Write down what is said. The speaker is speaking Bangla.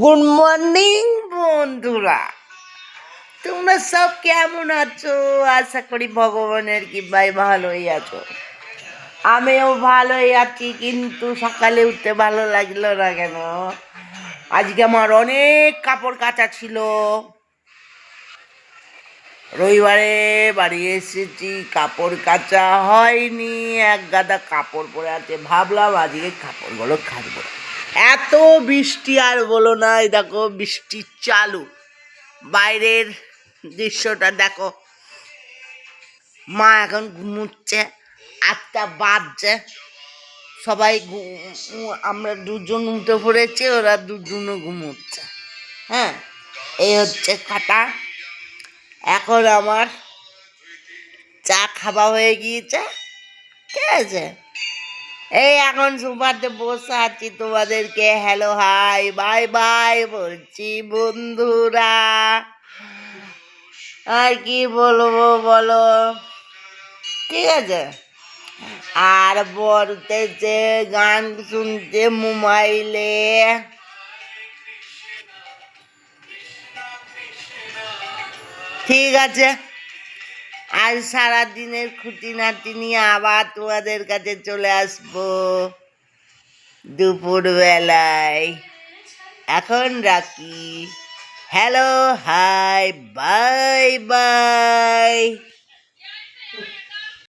গুড মর্নিং বন্ধুরা, তোমরা সব কেমন আছো? আশা করি ভগবানের কৃপায় ভালোই আছো। আমিও ভালোই আছি, কিন্তু সকালে উঠতে ভালো লাগলো না কেন? আজকে আমার অনেক কাপড় কাচা ছিল। রবিবারে বাড়ি এসেছি, কাপড় কাচা হয়নি, এক গাদা কাপড় পরে আছে। ভাবলাম আজকে কাপড়গুলো কাচবো। এত বৃষ্টি আর বলো না, এই দেখো বৃষ্টি চালু। বাইরের দৃশ্যটা দেখো। মা এখন ঘুমুচ্ছে, 8টা বাজছে। সবাই আমরা দুজন উঠে পড়েছি, ওরা দুজনও ঘুমোচ্ছে। হ্যাঁ, এই হচ্ছে কথা। এখন আমার চা খাওয়া হয়ে গিয়েছে, ঠিক আছে। এই এখন সুপারতে বসে আছি, তোমাদেরকে হ্যালো হাই বাই বাই বলছি বন্ধুরা। আর কি বলবো বলো, ঠিক আছে। আর বলতেছে গান শুনতে মোবাইলে। ঠিক আছে, আজ সারাদিনের খুঁটিনাটি নিয়ে আবার তোমাদের কাছে চলে আসবো দুপুরবেলায়। এখন রাখি। Hello hi bye bye.